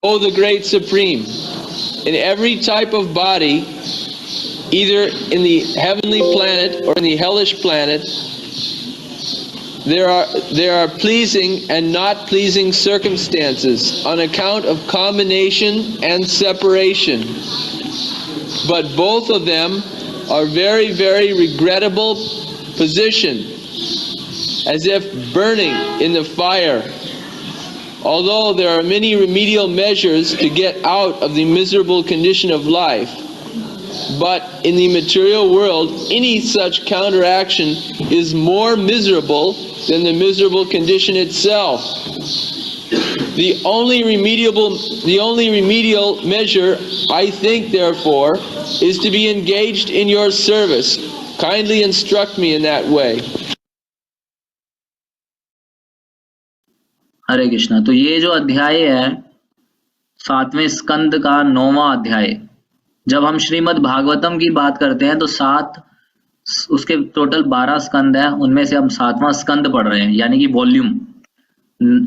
O the Great Supreme, in every type of body, either in the heavenly planet or in the hellish planet, there are pleasing and not pleasing circumstances on account of combination and separation. But both of them are very, very regrettable position, as if burning in the fire. Although there are many remedial measures to get out of the miserable condition of life, but in the material world, any such counteraction is more miserable than the miserable condition itself. The only remedial measure, I think, therefore, is to be engaged in your service. Kindly instruct me in that way. हरे कृष्णा। तो ये जो अध्याय है 7वें स्कंद का 9वां अध्याय, जब हम श्रीमद् भागवतम की बात करते हैं तो उसके टोटल 12 स्कंद है, उनमें से हम 7वां स्कंद पढ़ रहे हैं, यानी कि वॉल्यूम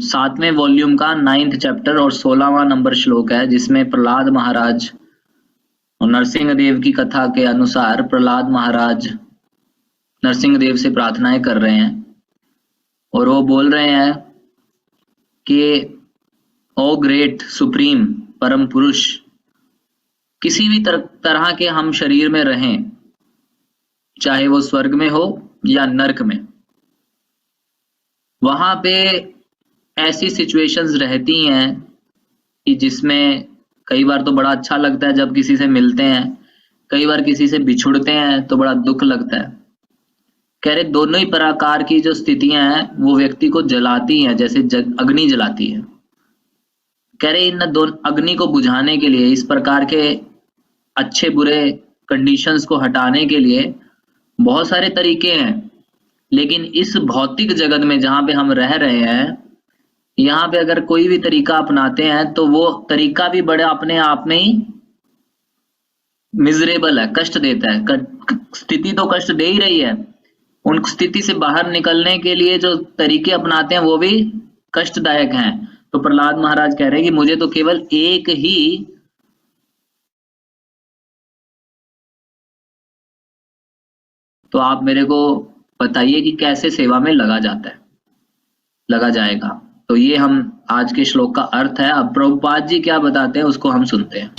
7वें वॉल्यूम का 9th चैप्टर और 16वां नंबर श्लोक है, जिसमें प्रहलाद महाराज और नरसिंह देव की कथा के अनुसार प्रहलाद महाराज नरसिंह देव से प्रार्थनाएं कर रहे हैं और वो बोल रहे हैं कि ओ ग्रेट सुप्रीम परम पुरुष, किसी भी तरह के हम शरीर में रहें, चाहे वो स्वर्ग में हो या नरक में, वहां पे ऐसी सिचुएशंस रहती हैं कि जिसमें कई बार तो बड़ा अच्छा लगता है जब किसी से मिलते हैं, कई बार किसी से बिछुड़ते हैं तो बड़ा दुख लगता है। कह रहे दोनों ही प्रकार की जो स्थितियां हैं वो व्यक्ति को जलाती हैं, जैसे अग्नि जलाती है। कह रहे इन दोनों अग्नि को बुझाने के लिए, इस प्रकार के अच्छे बुरे कंडीशंस को हटाने के लिए बहुत सारे तरीके हैं, लेकिन इस भौतिक जगत में जहां पे हम रह रहे हैं, यहाँ पे अगर कोई भी तरीका अपनाते हैं तो वो तरीका भी बड़ा अपने आप में ही मिजरेबल है, कष्ट देता है। स्थिति तो कष्ट दे ही रही है, उन स्थिति से बाहर निकलने के लिए जो तरीके अपनाते हैं वो भी कष्टदायक हैं। तो प्रहलाद महाराज कह रहे हैं कि मुझे तो केवल एक ही तो आप मेरे को बताइए कि कैसे सेवा में लगा जाएगा। तो ये हम आज के श्लोक का अर्थ है। अब प्रभुपाद जी क्या बताते हैं उसको हम सुनते हैं।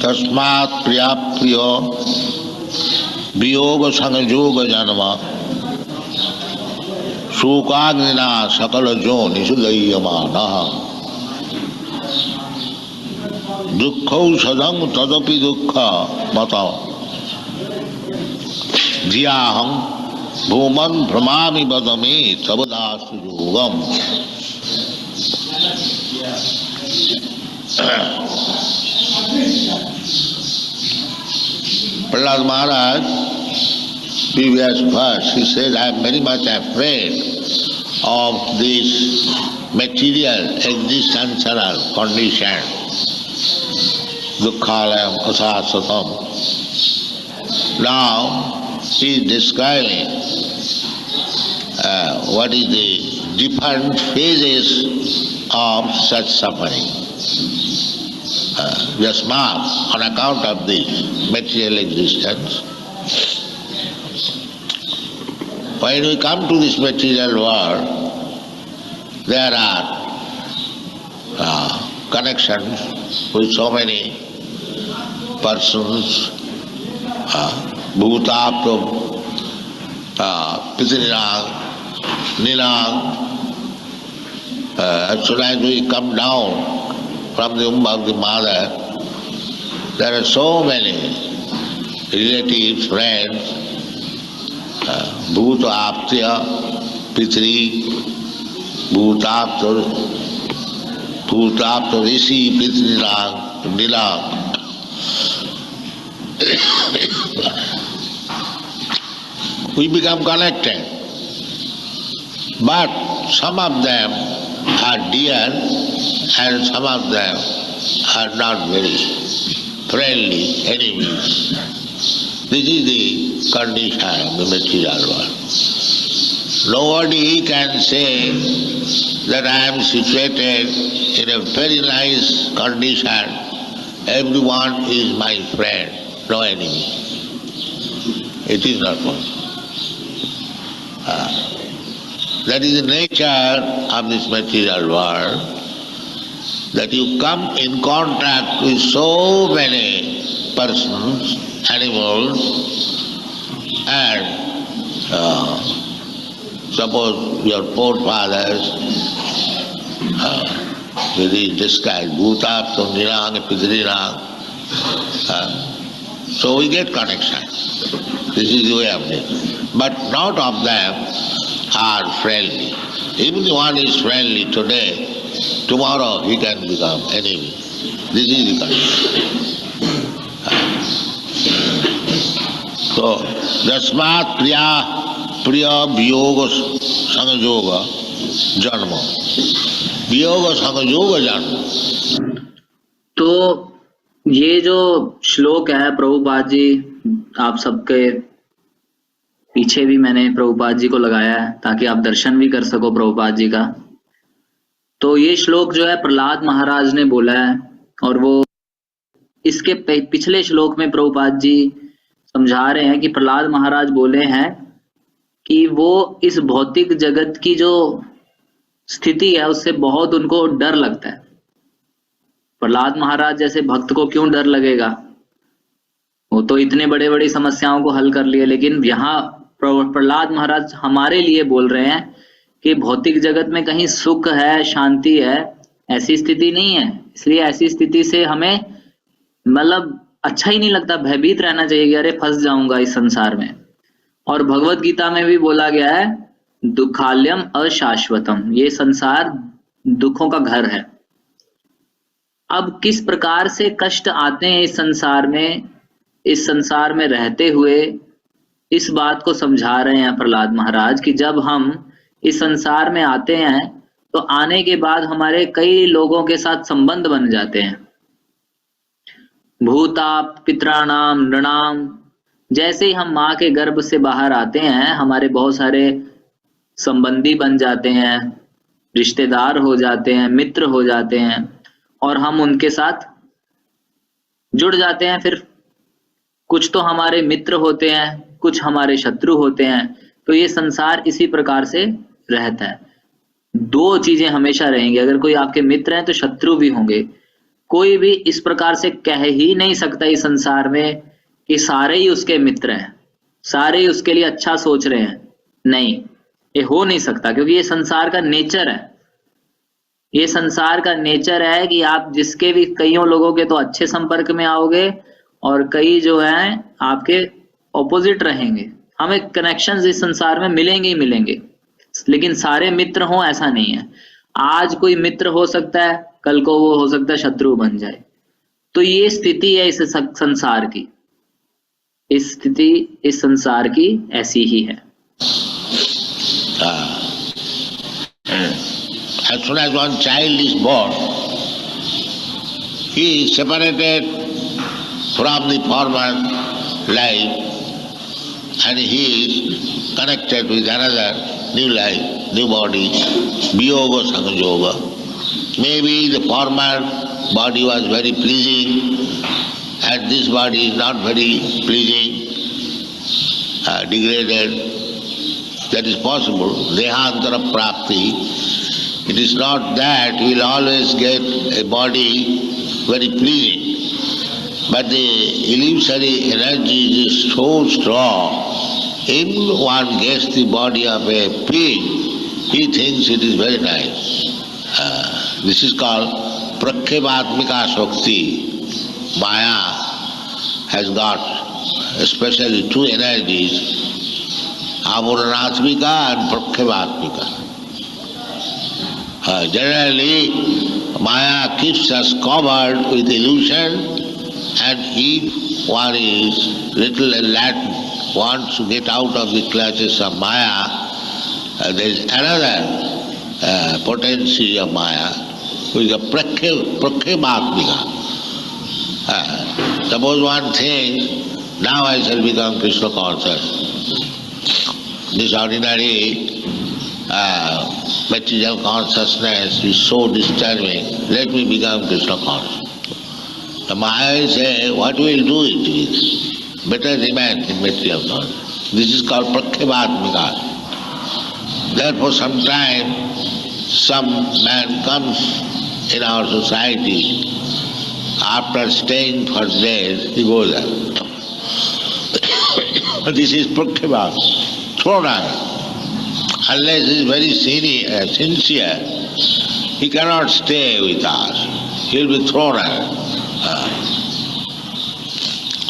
तस्मात् प्रिय वियोग संयोग जन्म शोकाग्निना सकल जोनिषु दह्यमानः दुःखौषधं तदपि दुःख मत धियाहं भूमन् भ्रमामि वद मे तव दासु योगम्। Prahlad Maharaj, previous verse, he said, I am very much afraid of this material existential condition, dukkhalayam asasatam. Now he is describing what is the different phases of such suffering. Yasmat, on account of this material existence. When we come to this material world, there are connections with so many persons, bhutapto, pitrinag, nilang. As soon as we come down from the womb of the mother, there are so many relatives, friends, bhuta aptya, pitri, bhutapto rishi, pitrinag, nilang. We become connected, but some of them are dear and some of them are not very friendly enemies. This is the condition of the material world. Nobody can say that I am situated in a very nice condition. Everyone is my friend, no enemy. It is not possible. That is the nature of this material world, that you come in contact with so many persons, animals, and suppose your forefathers, with this described, Bhuta, Nirang, Pidrinang, so we get connection. This is the way of nature. But not of them are friendly. Even the one is friendly today, tomorrow he can become enemy. This is the condition. So, Dasmat Priya Viyoga Sangayoga Janma. Viyoga Sangayoga Janma. तो ये जो श्लोक है प्रभुपाद जी, आप सबके पीछे भी मैंने प्रभुपाद जी को लगाया है ताकि आप दर्शन भी कर सको प्रभुपाद जी का। तो ये श्लोक जो है प्रहलाद महाराज ने बोला है, और वो इसके पिछले श्लोक में प्रभुपाद जी समझा रहे हैं कि प्रहलाद महाराज बोले हैं कि वो इस भौतिक जगत की जो स्थिति है उससे बहुत उनको डर लगता है। प्रहलाद महाराज जैसे भक्त को क्यों डर लगेगा, वो तो इतने बड़े बड़ी समस्याओं को हल कर लिए। लेकिन यहाँ प्रहलाद महाराज हमारे लिए बोल रहे हैं कि भौतिक जगत में कहीं सुख है, शांति है, ऐसी स्थिति नहीं है। इसलिए ऐसी स्थिति से हमें मतलब अच्छा ही नहीं लगता, भयभीत रहना चाहिए कि अरे फंस जाऊंगा इस संसार में। और भगवत गीता में भी बोला गया है दुखाल्यम अशाश्वतम, ये संसार दुखों का घर है। अब किस प्रकार से कष्ट आते हैं इस संसार में रहते हुए, इस बात को समझा रहे हैं प्रहलाद महाराज कि जब हम इस संसार में आते हैं तो आने के बाद हमारे कई लोगों के साथ संबंध बन जाते हैं। भूता पितराणाम नृणाम, जैसे ही हम माँ के गर्भ से बाहर आते हैं हमारे बहुत सारे संबंधी बन जाते हैं, रिश्तेदार हो जाते हैं, मित्र हो जाते हैं, और हम उनके साथ जुड़ जाते हैं। फिर कुछ तो हमारे मित्र होते हैं, कुछ हमारे शत्रु होते हैं। तो ये संसार इसी प्रकार से रहता है। दो चीजें हमेशा रहेंगी, अगर कोई आपके मित्र हैं तो शत्रु भी होंगे। कोई भी इस प्रकार से कह ही नहीं सकता इस संसार में कि सारे ही उसके मित्र हैं, सारे ही उसके लिए अच्छा सोच रहे हैं। नहीं, ये हो नहीं सकता, क्योंकि ये संसार का नेचर है। ये संसार का नेचर है कि आप जिसके भी कईयों लोगों के तो अच्छे संपर्क में आओगे और कई जो हैं आपके ऑपोजिट रहेंगे। हमें कनेक्शंस इस संसार में मिलेंगे ही मिलेंगे, लेकिन सारे मित्र हों ऐसा नहीं है। आज कोई मित्र हो सकता है, कल को वो हो सकता है शत्रु बन जाए। तो ये स्थिति है इस संसार की, इस स्थिति इस संसार की ऐसी ही है। As soon as one child is born, he is separated from the former life and he is connected with another new life, new body, Viyoga Sangayoga. Maybe the former body was very pleasing and this body is not very pleasing, degraded. That is possible. Dehantara prapti. It is not that we will always get a body very pleasing, but the illusory energy is so strong. If one gets the body of a pig, he thinks it is very nice. This is called Prakhematmika Shakti. Maya has got especially two energies, Amuranatmika and Prakhematmika. Generally, Maya keeps us covered with illusion, and if one is little enlightened, wants to get out of the clutches of Maya, there is another potency of Maya, which is a Prakhematmika. Suppose one thinks, now I shall become Krishna conscious. This ordinary material consciousness is so disturbing, let me become Krishna conscious. The Maya will say, what will do it with? Better remain in material consciousness. This is called Prakhyabhatmika. Therefore sometimes some man comes in our society, after staying for days, he goes out. This is Prakhyabhat, thrown out. Unless he is very sincere, he cannot stay with us. He will be thrown out.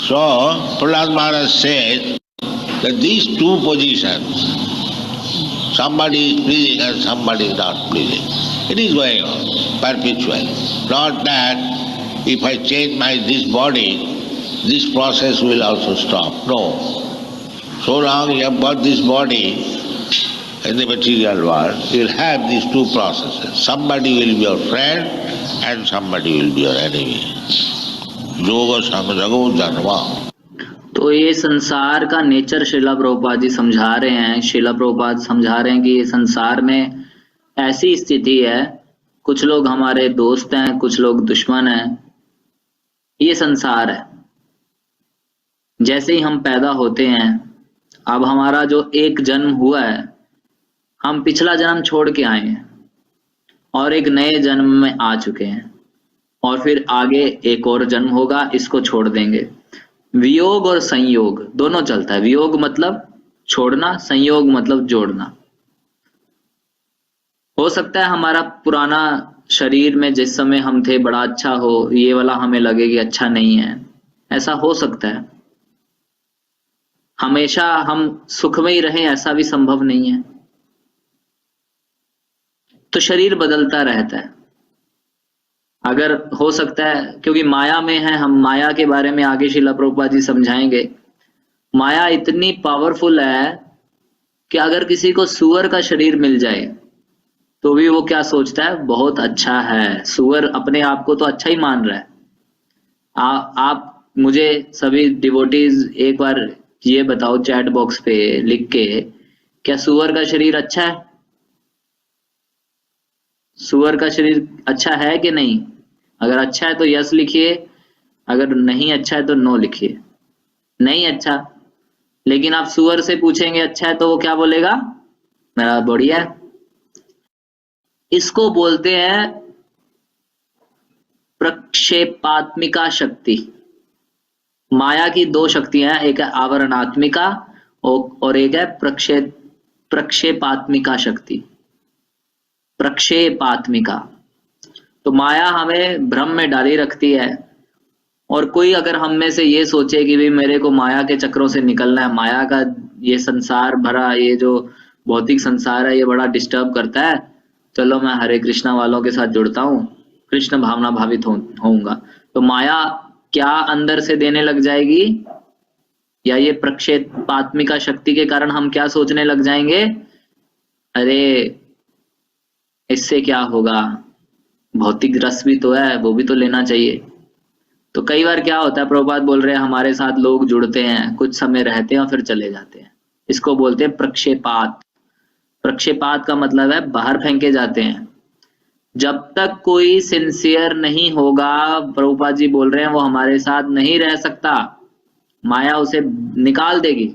So, Prahlad Maharaj says that these two positions, somebody is pleasing and somebody is not pleasing, it is going on perpetually. Not that if I change this body, this process will also stop. No. So long you have got this body in the material world, you will have these two processes. Somebody will be your friend and somebody will be your enemy. Yoga samjago janma. तो ये संसार का nature Srila Prabhupada ji समझा रहे हैं। श्रीला प्रभुपाद समझा रहे हैं कि ये संसार में ऐसी स्थिति है, कुछ लोग हमारे दोस्त हैं, कुछ लोग दुश्मन हैं। ये संसार है। जैसे ही हम पैदा होते हैं, अब हमारा जो एक जन्म हुआ है, हम पिछला जन्म छोड़ के आए हैं और एक नए जन्म में आ चुके हैं, और फिर आगे एक और जन्म होगा, इसको छोड़ देंगे। वियोग और संयोग दोनों चलता है। वियोग मतलब छोड़ना, संयोग मतलब जोड़ना। हो सकता है हमारा पुराना शरीर में जिस समय हम थे बड़ा अच्छा हो, ये वाला हमें लगे कि अच्छा नहीं है, ऐसा हो सकता है। हमेशा हम सुख में ही रहें ऐसा भी संभव नहीं है। तो शरीर बदलता रहता है। अगर हो सकता है, क्योंकि माया में है, हम माया के बारे में आगे श्रीला प्रभुपाद जी समझाएंगे। माया इतनी पावरफुल है कि अगर किसी को सुअर का शरीर मिल जाए तो भी वो क्या सोचता है, बहुत अच्छा है। सुअर अपने आप को तो अच्छा ही मान रहा है। आप मुझे सभी डिवोटीज एक बार ये बताओ चैट बॉक्स पे लिख के, क्या सुअर का शरीर अच्छा है? सुअर का शरीर अच्छा है कि नहीं? अगर अच्छा है तो यस लिखिए, अगर नहीं अच्छा है तो नो लिखिए। नहीं अच्छा, लेकिन आप सुअर से पूछेंगे अच्छा है तो वो क्या बोलेगा? मेरा बढ़िया है। इसको बोलते हैं प्रक्षेपात्मिका शक्ति। माया की दो शक्तियां हैं, एक है आवरणात्मिका और एक है प्रक्षेपात्मिका शक्ति। प्रक्षेपात्मिका तो माया हमें भ्रम में डाली रखती है। और कोई अगर हम में से ये सोचे कि भाई मेरे को माया के चक्रों से निकलना है, माया का ये संसार भरा ये जो भौतिक संसार है ये बड़ा डिस्टर्ब करता है, चलो मैं हरे कृष्णा वालों के साथ जुड़ता हूँ, कृष्ण भावना भावित होऊंगा, तो माया क्या अंदर से देने लग जाएगी, या ये प्रक्षेपात्मिका शक्ति के कारण हम क्या सोचने लग जाएंगे, अरे इससे क्या होगा, भौतिक रस भी तो है, वो भी तो लेना चाहिए। तो कई बार क्या होता है, प्रभुपाद बोल रहे हैं हमारे साथ लोग जुड़ते हैं, कुछ समय रहते हैं और फिर चले जाते हैं। इसको बोलते हैं प्रक्षेपात। प्रक्षेपात का मतलब है बाहर फेंके जाते हैं। जब तक कोई सिंसियर नहीं होगा, प्रभुपाद जी बोल रहे हैं, वो हमारे साथ नहीं रह सकता, माया उसे निकाल देगी।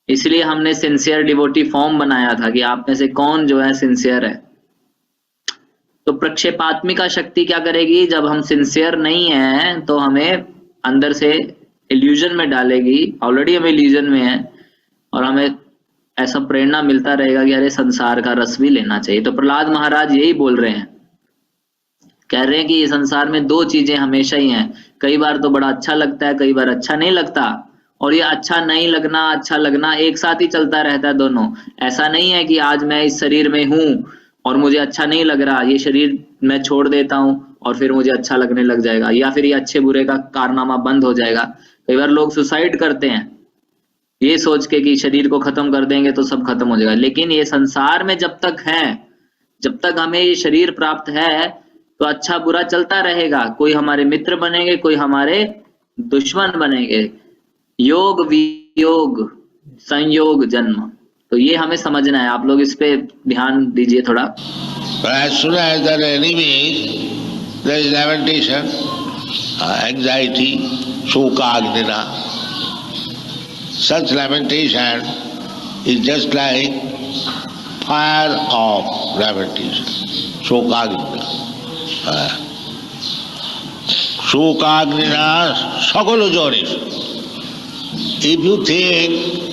इसलिए हमने सिंसियर डिवोटी फॉर्म बनाया था कि आप में से कौन जो है सिंसियर है। तो प्रक्षेपात्मिका शक्ति क्या करेगी, जब हम सिंसियर नहीं हैं तो हमें अंदर से इल्यूजन में डालेगी। ऑलरेडी हम इल्यूजन में हैं और हमें ऐसा प्रेरणा मिलता रहेगा कि अरे संसार का रस भी लेना चाहिए। तो प्रहलाद महाराज यही बोल रहे हैं, कह रहे हैं कि ये संसार में दो चीजें हमेशा ही हैं। कई बार तो बड़ा अच्छा लगता है, कई बार अच्छा नहीं लगता, और ये अच्छा नहीं लगना अच्छा लगना एक साथ ही चलता रहता है दोनों। ऐसा नहीं है कि आज मैं इस शरीर में हूं और मुझे अच्छा नहीं लग रहा, ये शरीर मैं छोड़ देता हूं और फिर मुझे अच्छा लगने लग जाएगा, या फिर ये अच्छे बुरे का कारनामा बंद हो जाएगा। कई बार लोग सुसाइड करते हैं ये सोच के कि शरीर को खत्म कर देंगे तो सब खत्म हो जाएगा। लेकिन ये संसार में जब तक है, जब तक हमें ये शरीर प्राप्त है, तो अच्छा बुरा चलता रहेगा। कोई हमारे मित्र बनेंगे, कोई हमारे दुश्मन बनेंगे। योग वियोग संयोग जन्म, तो ये हमें समझना है, आप लोग इस पे ध्यान दीजिए थोड़ा। But as soon as there are enemies, there is lamentation, anxiety, shokagnina. Such lamentation is just like fire of lamentation, shokagnina. Shokagnina sakala jonis. If you think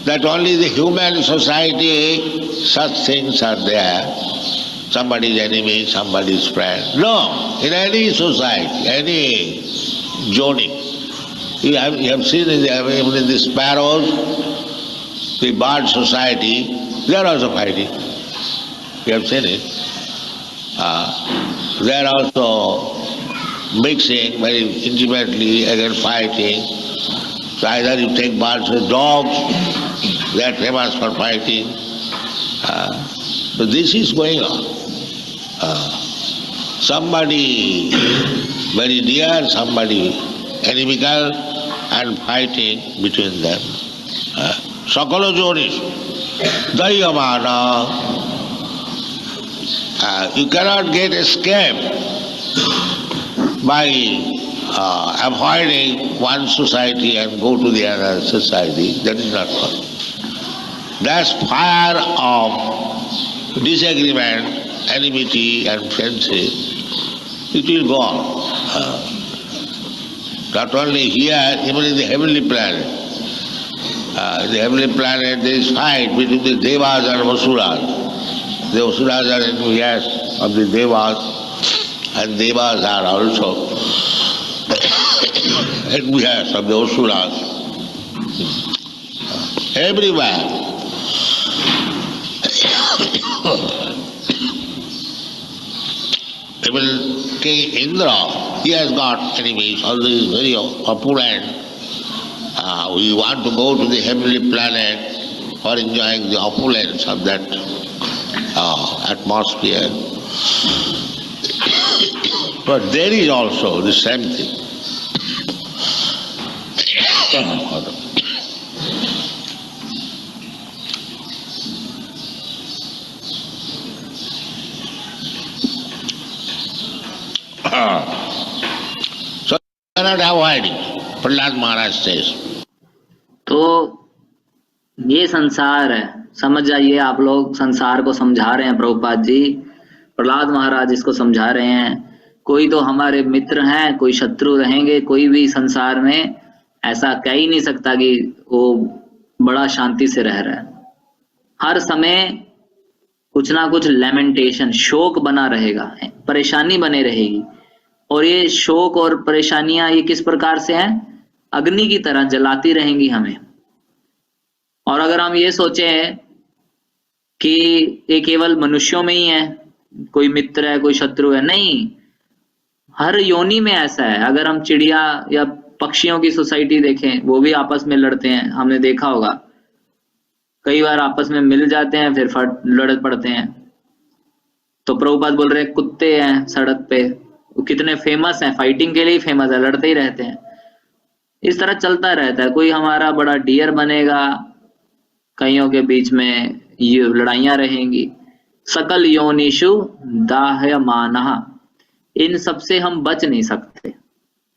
that only the human society such things are there, somebody's enemy, somebody's friend. No, in any society, any joni. You have seen even in the sparrows, the bird society, they are also fighting. You have seen it. They are also mixing very intimately, again fighting. So either you take birds with dogs, they are famous for fighting. So this is going on. Somebody very dear, somebody enemical, and fighting between them. Sakala jonis, dayamana. You cannot get escape by avoiding one society and go to the other society. That is not possible. That's fire of disagreement, enmity and friendship. It will go on. Not only here, even in the heavenly planet. The heavenly planet there is fight between the Devas and Asuras. The Asuras are envious of the Devas, and Devas are also envious of the Asuras. Everywhere. Even King Indra, he has got enemies, although he is very opulent. We want to go to the heavenly planet for enjoying the opulence of that atmosphere. But there is also the same thing. So you cannot avoid it, Prahlad Maharaj says. तो ये संसार है, समझ जाइए आप लोग, संसार को समझा रहे हैं प्रभुपाद जी, प्रहलाद महाराज इसको समझा रहे हैं। कोई तो हमारे मित्र हैं, कोई शत्रु रहेंगे, कोई भी संसार में ऐसा कह ही नहीं सकता कि वो बड़ा शांति से रह रहा है। हर समय कुछ ना कुछ लेमेंटेशन, शोक बना रहेगा, परेशानी बने रहेगी। और ये शोक और परेशानियां ये किस प्रकार से हैं? अग्नि की तरह जलाती रहेंगी हमें। और अगर हम ये सोचें कि ये केवल मनुष्यों में ही है, कोई मित्र है, कोई शत्रु है, नहीं, हर योनि में ऐसा है। अगर हम चिड़िया या पक्षियों की सोसाइटी देखें, वो भी आपस में लड़ते हैं, हमने देखा होगा। कई बार आपस में मिल जाते हैं, फिर लड़ पड़ते हैं। तो प्रभुपाद बोल रहे हैं कुत्ते हैं सड़क पे, वो कितने फेमस हैं, फाइटिंग के लिए फेमस है, लड़ते ही रहते हैं। इस तरह चलता रहता है। कोई हमारा बड़ा डियर बनेगा, कईयों के बीच में ये लड़ाइयां रहेंगी। सकल योनिषु दाह्यमानः, इन सब से हम बच नहीं सकते।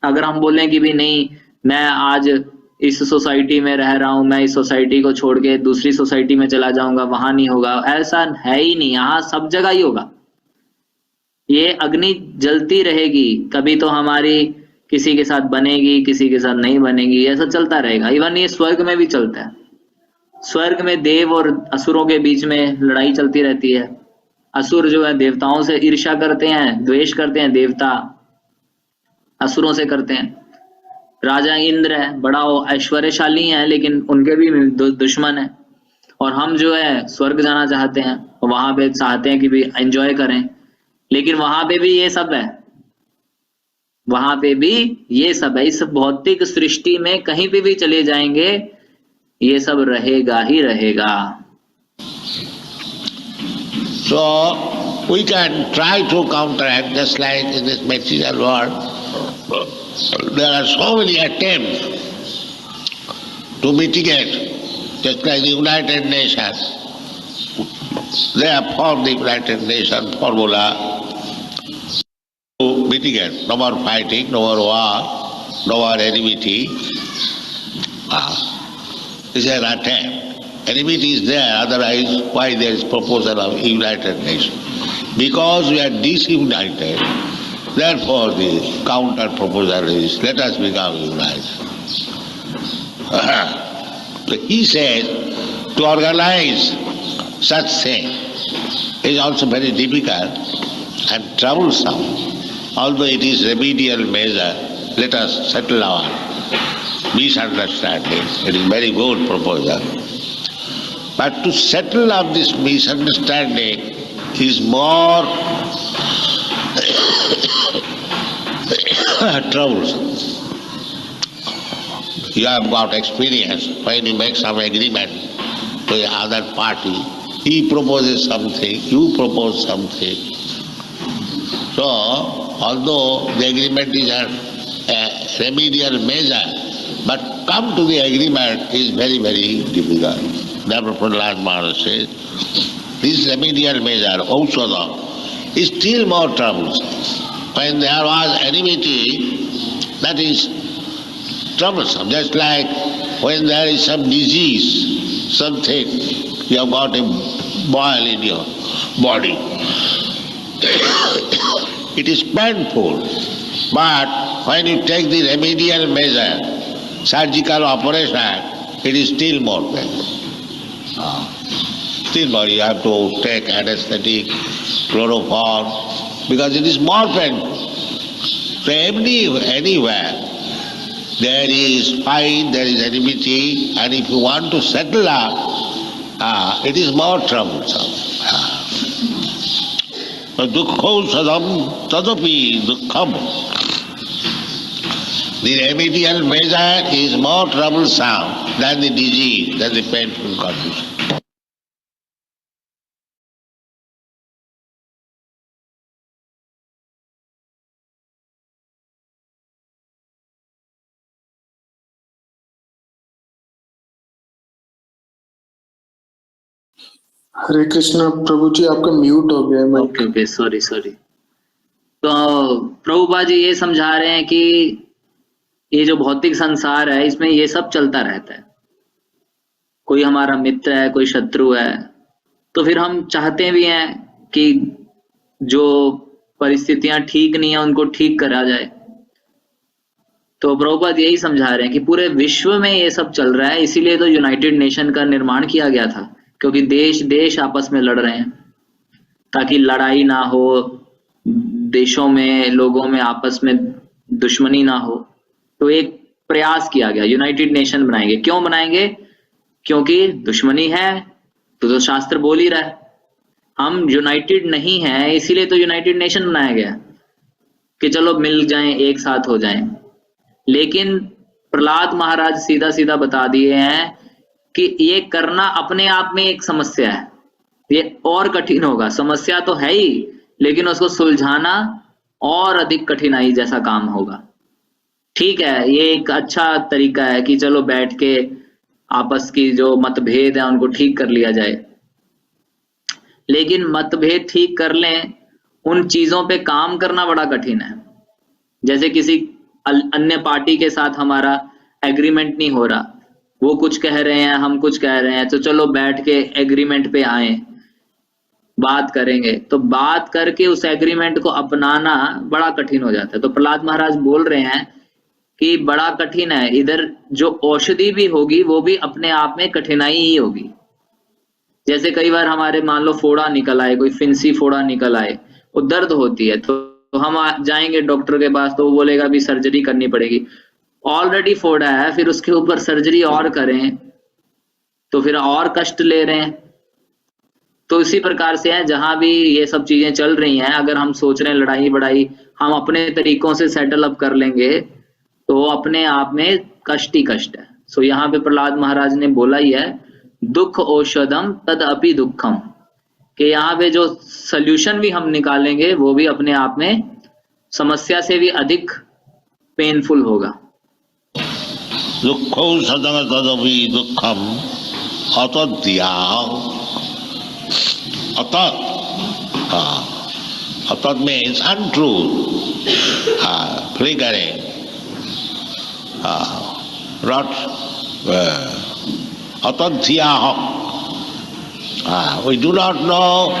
अगर हम बोलें कि भी नहीं, मैं आज इस सोसाइटी में रह रहा हूं, मैं इस सोसाइटी को छोड़ के दूसरी सोसाइटी में चला जाऊंगा, वहां नहीं होगा, ऐसा है ही नहीं। यहाँ सब जगह ही होगा। ये अग्नि जलती रहेगी, कभी तो हमारी किसी के साथ बनेगी, किसी के साथ नहीं बनेगी, ऐसा चलता रहेगा। इवन ये स्वर्ग में भी चलता है। स्वर्ग में देव और असुरों के बीच में लड़ाई चलती रहती है। असुर जो है देवताओं से ईर्ष्या करते हैं, द्वेष करते हैं, देवता असुरों से करते हैं। राजा इंद्र है, बड़ा ऐश्वर्यशाली है, लेकिन उनके भी दुश्मन है। और हम जो है स्वर्ग जाना चाहते हैं, वहां पे चाहते हैं कि भी एंजॉय करें, लेकिन वहां पे भी ये सब है, वहां पे भी ये सब है। इस भौतिक सृष्टि में कहीं पे भी चले जाएंगे, ये सब रहेगा ही रहेगा। So we can try to counteract, just like in this material world. There are so many attempts to mitigate just like the United Nations. They have formed the United Nations formula to mitigate no more fighting, no more war, no more enmity. This is an attempt. Enmity is there, otherwise why there is proposal of United Nations? Because we are disunited, therefore the counter proposal is let us become united. So he says to organize such thing is also very difficult and troublesome. Although it is remedial measure, let us settle our misunderstanding. It is very good proposal. But to settle up this misunderstanding is more troublesome. You have got experience when you make some agreement with the other party. He proposes something, you propose something. So, although the agreement is a remedial measure, but come to the agreement is very, very difficult. Therefore, Prahlad Maharaj says, this remedial measure, Aushadam, is still more troublesome. When there was enmity, that is troublesome. Just like when there is some disease, something, you have got a boil in your body. It is painful, but when you take the remedial measure, surgical operation, it is still more painful. Still more, you have to take anesthetic, chloroform, because it is more painful. So anywhere there is fight, there is enmity, and if you want to settle up, it is more troublesome. Dukkho tadapi dukkham. The remedial measure is more troublesome than the disease, than the painful condition. हरे कृष्णा प्रभु जी, आपका mute हो गया है। Okay, sorry. तो प्रभुपा जी ये समझा रहे हैं कि ये जो भौतिक संसार है इसमें ये सब चलता रहता है। कोई हमारा मित्र है, कोई शत्रु है, तो फिर हम चाहते भी हैं कि जो परिस्थितियां ठीक नहीं है उनको ठीक करा जाए। तो प्रभुपाद यही समझा रहे हैं कि पूरे विश्व में ये सब चल रहा है, इसीलिए तो यूनाइटेड नेशन का निर्माण किया गया था, क्योंकि देश आपस में लड़ रहे हैं, ताकि लड़ाई ना हो, देशों में, लोगों में आपस में दुश्मनी ना हो। तो एक प्रयास किया गया, यूनाइटेड नेशन बनाएंगे। क्यों बनाएंगे? क्योंकि दुश्मनी है, तो शास्त्र बोल ही रहा है। हम यूनाइटेड नहीं है, इसीलिए तो यूनाइटेड नेशन बनाया गया कि चलो मिल जाएं, एक साथ हो जाएं। लेकिन प्रहलाद महाराज सीधा सीधा बता दिए हैं कि ये करना अपने आप में एक समस्या है, ये और कठिन होगा। समस्या तो है ही, लेकिन उसको सुलझाना और अधिक कठिनाई जैसा काम होगा। ठीक है, ये एक अच्छा तरीका है कि चलो बैठ के आपस की जो मतभेद है उनको ठीक कर लिया जाए, लेकिन मतभेद ठीक कर लें, उन चीजों पे काम करना बड़ा कठिन है। जैसे किसी अन्य पार्टी के साथ हमारा एग्रीमेंट नहीं हो रहा, वो कुछ कह रहे हैं, हम कुछ कह रहे हैं, तो चलो बैठ के एग्रीमेंट पे आए, बात करेंगे। तो बात करके उस एग्रीमेंट को अपनाना बड़ा कठिन हो जाता है। तो प्रहलाद महाराज बोल रहे हैं कि बड़ा कठिन है, इधर जो औषधि भी होगी वो भी अपने आप में कठिनाई ही होगी। जैसे कई बार हमारे मान लो फोड़ा निकल आए, कोई फिंसी फोड़ा निकल आए, वो दर्द होती है, तो हम जाएंगे डॉक्टर के पास, तो वो बोलेगा भी सर्जरी करनी पड़ेगी। ऑलरेडी फोड़ा है, फिर उसके ऊपर सर्जरी और करें तो फिर और कष्ट ले रहे हैं। तो इसी प्रकार से है, जहां भी ये सब चीजें चल रही हैं, अगर हम सोच रहे हैं लड़ाई बड़ाई हम अपने तरीकों से सेटल अप कर लेंगे, तो अपने आप में कष्ट ही कष्ट है। सो यहाँ पे प्रहलाद महाराज ने बोला ही है, दुख औषधम तद अपि दुखम, कि यहाँ पे जो सल्यूशन भी हम निकालेंगे वो भी अपने आप में समस्या से भी अधिक पेनफुल होगा। दुखौ सदम तदपि दुखम atadhyam. Atad. Atad means untruth, flickering, not atadhyam. We do not know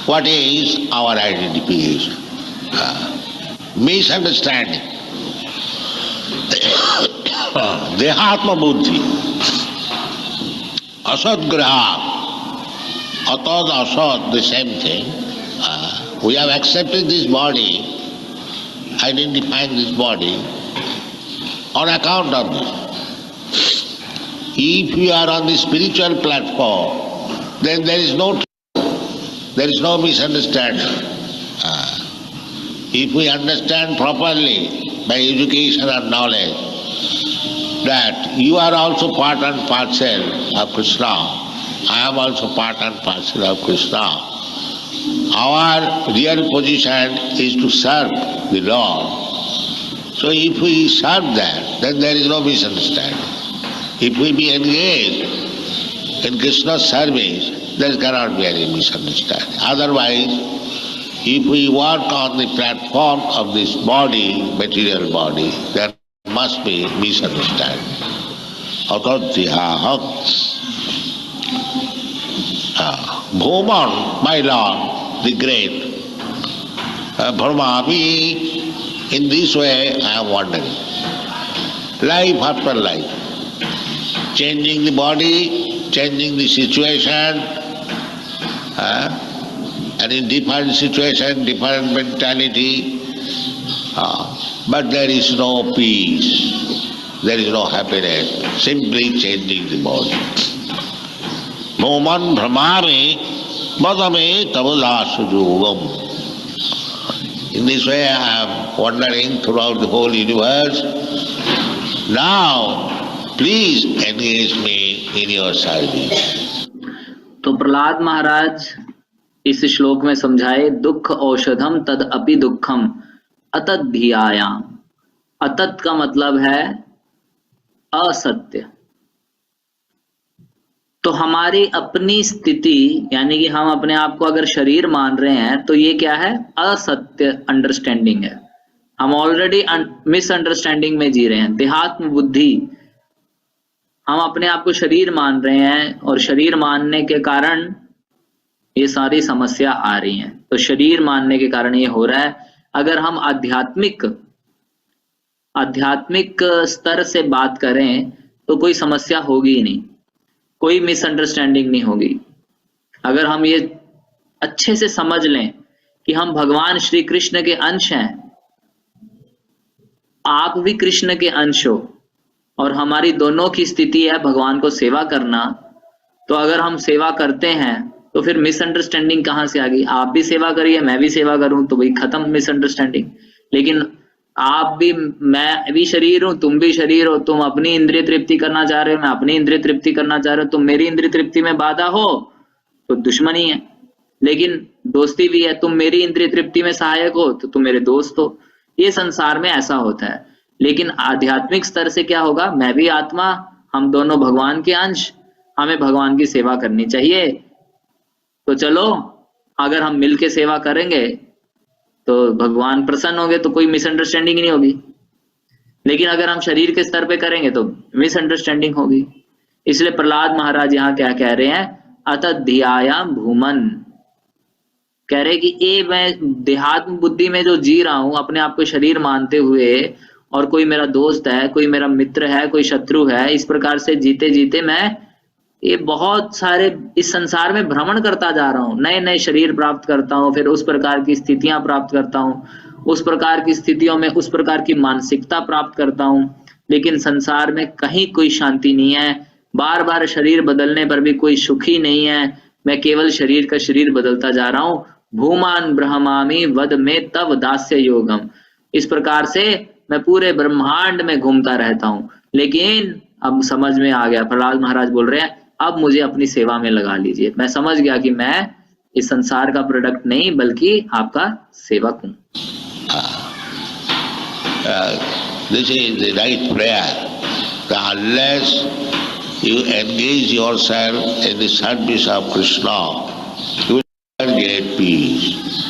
what is our identification. Misunderstanding. Dehatma buddhi. Asad graha. Atad, asad, the same thing. We have accepted this body, identifying this body on account of this. If you are on the spiritual platform, then there is no misunderstanding. If we understand properly by education and knowledge that you are also part and parcel of Krishna, I am also part and parcel of Krishna. Our real position is to serve the Lord. So if we serve that, then there is no misunderstanding. If we be engaged in Krishna's service, there cannot be any misunderstanding. Otherwise, if we work on the platform of this body, material body, there must be misunderstanding. Atadhyam. Bhuman, my Lord, the great, Brahmami, in this way I am wandering. Life after life, changing the body, changing the situation, and in different situation, different mentality, but there is no peace, there is no happiness, simply changing the body. Moman Brahmami Madame Tavadasujugam. In this way I am wandering throughout the whole universe. Now, please engage me in your service. तो प्रहलाद महाराज इस श्लोक में समझाए, दुख औषधम तद अपि दुखम अतद्धियायाम। अतत का मतलब है असत्य। तो हमारी अपनी स्थिति, यानी कि हम अपने आप को अगर शरीर मान रहे हैं, तो ये क्या है? असत्य अंडरस्टैंडिंग है। हम ऑलरेडी मिसअंडरस्टैंडिंग में जी रहे हैं। देहात्म बुद्धि, हम अपने आप को शरीर मान रहे हैं और शरीर मानने के कारण ये सारी समस्या आ रही हैं। तो शरीर मानने के कारण ये हो रहा है। अगर हम आध्यात्मिक स्तर से बात करें तो कोई समस्या होगी ही नहीं, कोई मिसअंडरस्टैंडिंग नहीं होगी। अगर हम ये अच्छे से समझ लें कि हम भगवान श्री कृष्ण के अंश हैं, आप भी कृष्ण के अंश हो, और हमारी दोनों की स्थिति है भगवान को सेवा करना, तो अगर हम सेवा करते हैं तो फिर मिसअंडरस्टैंडिंग कहां से आ गई? आप भी सेवा करिए, मैं भी सेवा करूं, तो भाई खत्म मिसअंडरस्टैंडिंग। लेकिन आप भी, मैं भी शरीर हूं, तुम भी शरीर हो, तुम अपनी इंद्रिय तृप्ति करना चाह रहे हो, मैं अपनी इंद्रिय तृप्ति करना चाह रहे हो, तुम मेरी इंद्रिय तृप्ति में बाधा हो तो दुश्मनी है। लेकिन दोस्ती भी है, तुम मेरी इंद्रिय तृप्ति में सहायक हो तो तुम मेरे दोस्त हो। ये संसार में ऐसा होता है। लेकिन आध्यात्मिक स्तर से क्या होगा? मैं भी आत्मा, हम दोनों भगवान के अंश, हमें भगवान की सेवा करनी चाहिए। तो चलो, अगर हम मिलके सेवा करेंगे तो भगवान प्रसन्न होंगे, तो कोई मिसअंडरस्टैंडिंग नहीं होगी। लेकिन अगर हम शरीर के स्तर पे करेंगे तो मिसअंडरस्टैंडिंग होगी। इसलिए प्रहलाद महाराज यहाँ क्या कह रहे हैं? अतद्धियायाम भूमन, कह रहे कि ये मैं देहात्म बुद्धि में जो जी रहा हूं, अपने आप को शरीर मानते हुए, और कोई मेरा दोस्त है, कोई मेरा मित्र है, कोई शत्रु है, इस प्रकार से जीते जीते मैं ये बहुत सारे इस संसार में भ्रमण करता जा रहा हूँ, नए नए शरीर प्राप्त करता हूँ, फिर उस प्रकार की स्थितियां प्राप्त करता हूँ, उस प्रकार की स्थितियों में उस प्रकार की मानसिकता प्राप्त करता हूँ। लेकिन संसार में कहीं कोई शांति नहीं है, बार बार शरीर बदलने पर भी कोई सुखी नहीं है, मैं केवल शरीर का शरीर बदलता जा रहा हूँ। भूमान ब्रह्मामि वद में तव दास्य योगम, इस प्रकार से मैं पूरे ब्रह्मांड में घूमता रहता हूँ। लेकिन अब समझ में आ गया, प्रहलाद महाराज बोल रहे हैं, अब मुझे अपनी सेवा में लगा लीजिए। मैं समझ गया कि मैं इस संसार का प्रोडक्ट नहीं बल्कि आपका सेवक हूँ। This is the right prayer. Unless you engage yourself in the service of Krishna, you will get peace.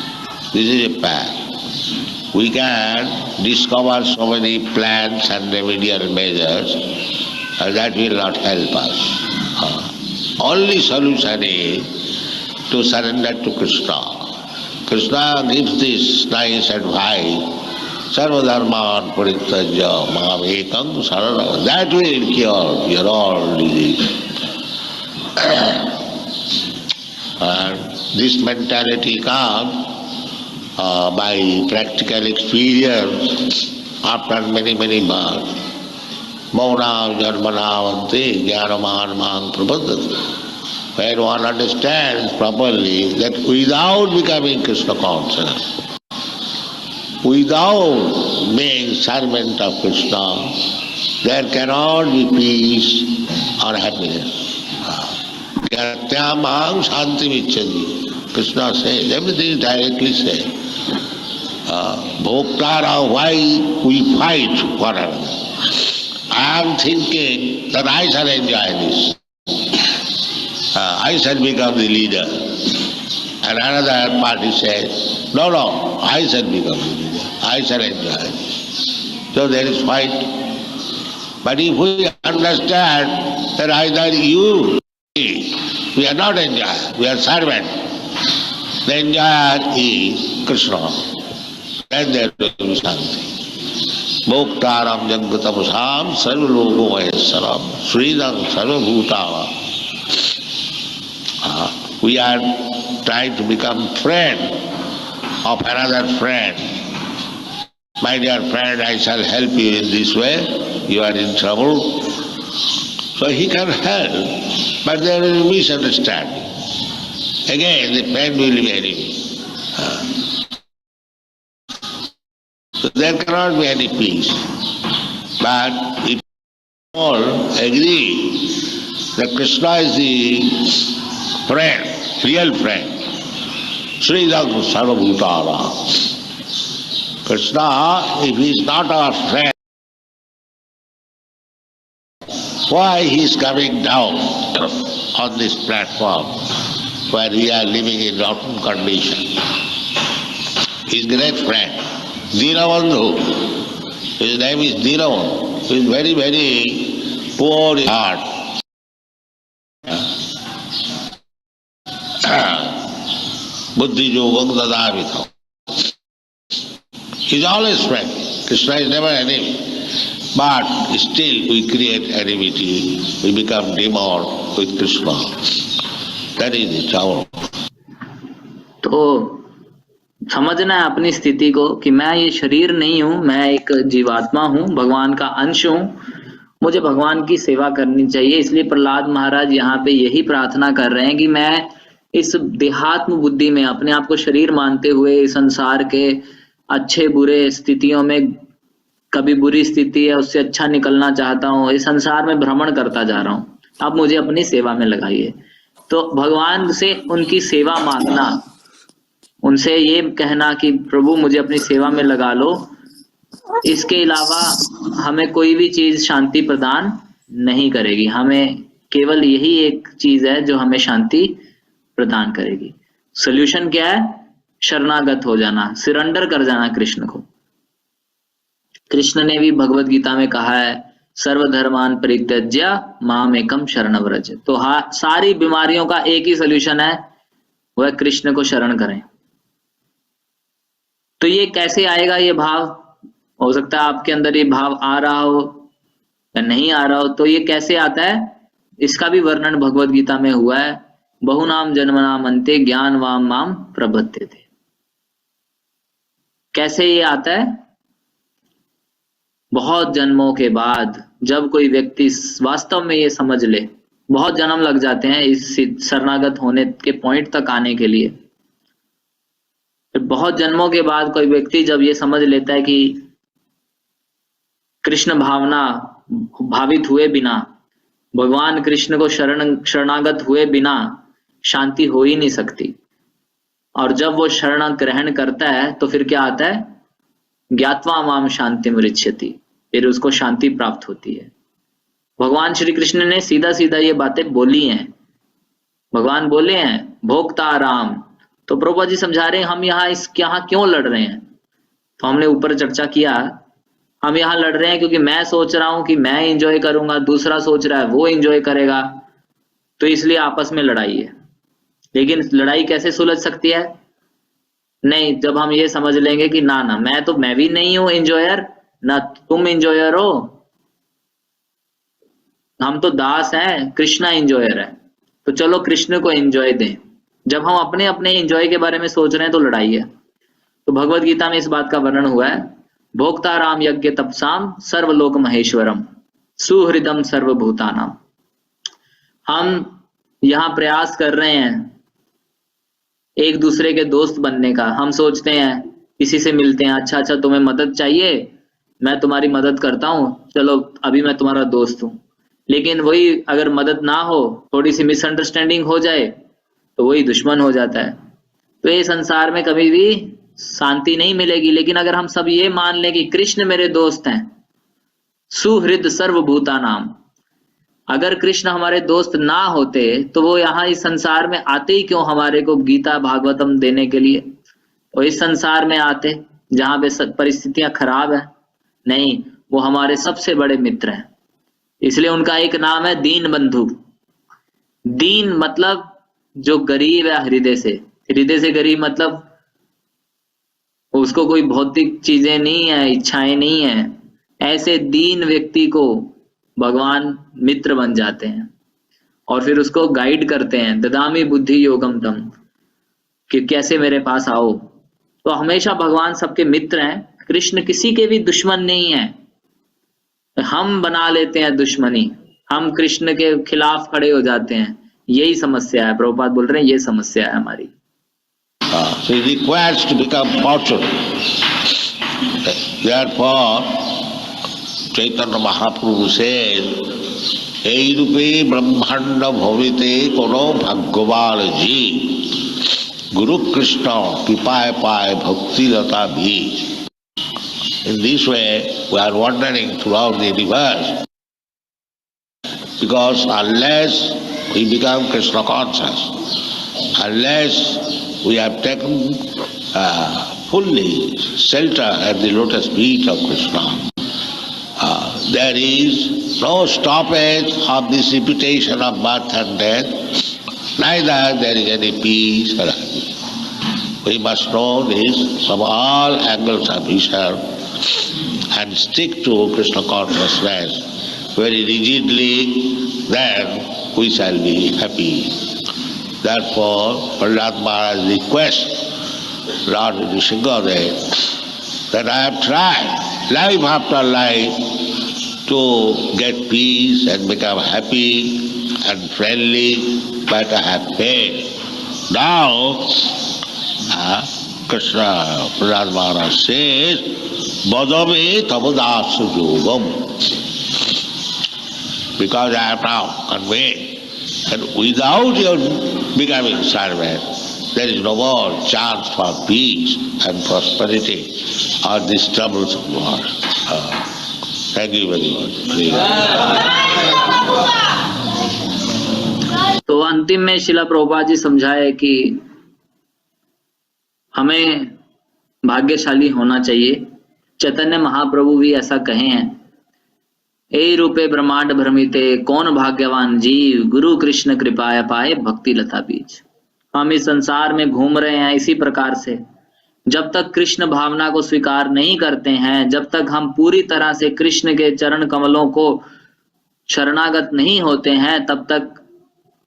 This is a path. We can discover so many plans and remedial measures, that will not help us. Only solution is to surrender to Krishna. Krishna gives this nice advice, Sarva dharman parityajya mam ekam saranam. That will cure your all disease. And this mentality comes by practical experience after many births. Mauna janmanavanti jnanamanamang prapaddati. When one understands properly that without becoming Krishna conscious, without being servant of Krishna, there cannot be peace or happiness. Gyatyamaham shanti vichchati. Krishna says, everything directly says. Bhoktara, why we fight for another? I am thinking that I shall enjoy this. I shall become the leader. And another party says, no, I shall become the leader. I shall enjoy this. So there is fight. But if we understand that either you, we are not enjoyer, we are servant. The enjoyer is Krishna. Then there will be Shanti. Bhoktaram Jagatamasam Sarvaloka Maheswaram Sridham Sarvabhutava. We are trying to become friend of another friend. My dear friend, I shall help you in this way. You are in trouble. So he can help, but there is a misunderstanding. Again, the friend will be enemy. So there cannot be any peace. But if all agree that Krishna is the friend, real friend, Sridham Sarvabhutara. Krishna, if he is not our friend, why he is coming down on this platform where we are living in rotten condition? His great friend, Dinabandhu. His name is Dinabandhu. He is very poor in heart. Buddhi yogam dadavitham. He is always friend. Krishna is never enemy. But still we create enmity. We become demon with Krishna. That is the trouble. तो समझना है अपनी स्थिति को कि मैं ये शरीर नहीं हूं, मैं एक जीवात्मा हूं, भगवान का अंश हूं, मुझे भगवान की सेवा करनी चाहिए। इसलिए प्रहलाद महाराज यहाँ पे यही प्रार्थना कर रहे हैं कि मैं इस देहात्म बुद्धि में अपने आप को शरीर मानते हुए संसार के अच्छे बुरे स्थितियों में, कभी बुरी स्थिति है उससे अच्छा निकलना चाहता हूँ, इस संसार में भ्रमण करता जा रहा हूँ, आप मुझे अपनी सेवा में लगाइए। तो भगवान से उनकी सेवा मांगना, उनसे ये कहना कि प्रभु मुझे अपनी सेवा में लगा लो, इसके अलावा हमें कोई भी चीज शांति प्रदान नहीं करेगी। हमें केवल यही एक चीज है जो हमें शांति प्रदान करेगी। सोल्यूशन क्या है? शरणागत हो जाना, सरेंडर कर जाना कृष्ण को। कृष्ण ने भी भगवत गीता में कहा है, सर्वधर्मान परित्यज्य माम एकम शरणं व्रज। तो सारी बीमारियों का एक ही सोल्यूशन है, वह कृष्ण को शरण करें। तो ये कैसे आएगा? ये भाव हो सकता है आपके अंदर ये भाव आ रहा हो या नहीं आ रहा हो, तो ये कैसे आता है इसका भी वर्णन भगवत गीता में हुआ है। बहुनाम जन्मनाम अन्ते ज्ञानवाम माम प्रपद्यते। कैसे ये आता है? बहुत जन्मों के बाद जब कोई व्यक्ति वास्तव में ये समझ ले, बहुत जन्म लग जाते हैं इस शरणागत होने के पॉइंट तक आने के लिए। बहुत जन्मों के बाद कोई व्यक्ति जब ये समझ लेता है कि कृष्ण भावना भावित हुए बिना, भगवान कृष्ण को शरणागत हुए बिना शांति हो ही नहीं सकती, और जब वो शरण ग्रहण करता है तो फिर क्या आता है? ज्ञात्वा माम शांतिम ऋच्छति, फिर उसको शांति प्राप्त होती है। भगवान श्री कृष्ण ने सीधा सीधा ये बातें बोली हैं। भगवान बोले हैं भोक्ता राम। तो प्रभुपाद जी समझा रहे हैं हम यहाँ क्यों लड़ रहे हैं। तो हमने ऊपर चर्चा किया, हम यहाँ लड़ रहे हैं क्योंकि मैं सोच रहा हूं कि मैं एंजॉय करूंगा, दूसरा सोच रहा है वो एंजॉय करेगा, तो इसलिए आपस में लड़ाई है। लेकिन लड़ाई कैसे सुलझ सकती है? नहीं, जब हम ये समझ लेंगे कि ना मैं भी नहीं हूं एंजॉयर, ना तुम एंजॉयर हो, हम तो दास हैं, कृष्णा एंजॉयर है, तो चलो कृष्ण को एंजॉय दें। जब हम अपने अपने एंजॉय के बारे में सोच रहे हैं तो लड़ाई है। तो भगवत गीता में इस बात का वर्णन हुआ है, भोक्ता राम यज्ञ तपसाम सर्वलोक महेश्वरम सुहृदम सर्वभूतानाम। हम यहाँ प्रयास कर रहे हैं एक दूसरे के दोस्त बनने का। हम सोचते हैं किसी से मिलते हैं, अच्छा तुम्हें मदद चाहिए, मैं तुम्हारी मदद करता हूँ, चलो अभी मैं तुम्हारा दोस्त हूँ। लेकिन वही अगर मदद ना हो, थोड़ी सी मिसअंडरस्टैंडिंग हो जाए तो वही दुश्मन हो जाता है। तो ये संसार में कभी भी शांति नहीं मिलेगी। लेकिन अगर हम सब ये मान लें कि कृष्ण मेरे दोस्त हैं, सुहृद सर्वभूतानाम, अगर कृष्ण हमारे दोस्त ना होते तो वो यहाँ इस संसार में आते ही क्यों हमारे को गीता भागवतम देने के लिए? और इस संसार में आते जहां पे परिस्थितियां खराब है? नहीं, वो हमारे सबसे बड़े मित्र हैं। इसलिए उनका एक नाम है दीन बंधु। दीन मतलब जो गरीब है हृदय से गरीब, मतलब उसको कोई भौतिक चीजें नहीं है, इच्छाएं नहीं है। ऐसे दीन व्यक्ति को भगवान मित्र बन जाते हैं और फिर उसको गाइड करते हैं, ददामी बुद्धि योगम तम, कि कैसे मेरे पास आओ। तो हमेशा भगवान सबके मित्र हैं, कृष्ण किसी के भी दुश्मन नहीं है। हम बना लेते हैं दुश्मनी, हम कृष्ण के खिलाफ खड़े हो जाते हैं, यही समस्या है। प्रभुपाद बोल रहे हैं ये समस्या है हमारी। So he requires to become fortunate. Therefore, Chaitanya Mahaprabhu says, Ei rupe brahmanda bhavite kono bhagavad ji Guru Krishna kipaya paya bhakti lata bhi. In this way, we are wandering throughout the universe, because unless we become Krishna conscious, unless we have taken fully shelter at the lotus feet of Krishna, there is no stoppage of this repetition of birth and death, neither there is any peace or happiness. We must know this from all angles of vision and stick to Krishna consciousness very rigidly, then we shall be happy. Therefore, Prahlad Maharaj requests Lord Nrsimhadev that I have tried life after life to get peace and become happy and friendly, but I have failed. Now, Krishna, Prahlad Maharaj says, Bhadave Tavadasa Yogam. Because I have now conveyed that without your becoming servant, there is no more chance for peace and prosperity or these troubles of war. Thank you very much. तो अंतिम में शिला प्रभुपाद जी समझाए कि हमें भाग्यशाली होना चाहिए। चैतन्य महाप्रभु भी ऐसा कहे हैं, ए रूपे ब्रह्मांड भ्रमिते कौन भाग्यवान जीव गुरु कृष्ण कृपाया पाए भक्ति लता बीज। हम इस संसार में घूम रहे हैं इसी प्रकार से। जब तक कृष्ण भावना को स्वीकार नहीं करते हैं, जब तक हम पूरी तरह से कृष्ण के चरण कमलों को शरणागत नहीं होते हैं, तब तक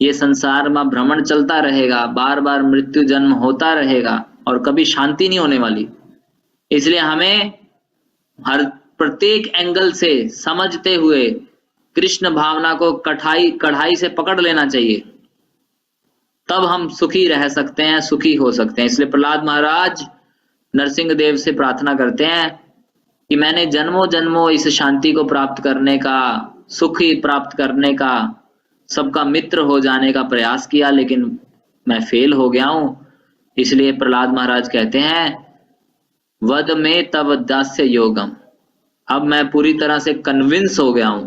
ये संसार में भ्रमण चलता रहेगा, बार बार मृत्यु जन्म होता रहेगा और कभी शांति नहीं होने वाली। इसलिए हमें हर प्रत्येक एंगल से समझते हुए कृष्ण भावना को कढ़ाई से पकड़ लेना चाहिए, तब हम सुखी रह सकते हैं, सुखी हो सकते हैं। इसलिए प्रहलाद महाराज नरसिंह देव से प्रार्थना करते हैं कि मैंने जन्मों जन्मों इस शांति को प्राप्त करने का, सुखी प्राप्त करने का, सबका मित्र हो जाने का प्रयास किया, लेकिन मैं फेल हो गया हूं। इसलिए प्रहलाद महाराज कहते हैं, वद में तव दास्य योगम, अब मैं पूरी तरह से कन्विंस हो गया हूं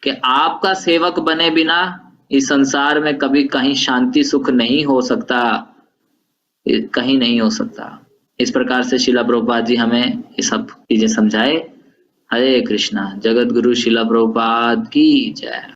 कि आपका सेवक बने बिना इस संसार में कभी कहीं शांति सुख नहीं हो सकता, कहीं नहीं हो सकता। इस प्रकार से शिला प्रभुपाद जी हमें ये सब चीजें समझाए। हरे कृष्णा। जगत गुरु शिला प्रभुपाद की जय।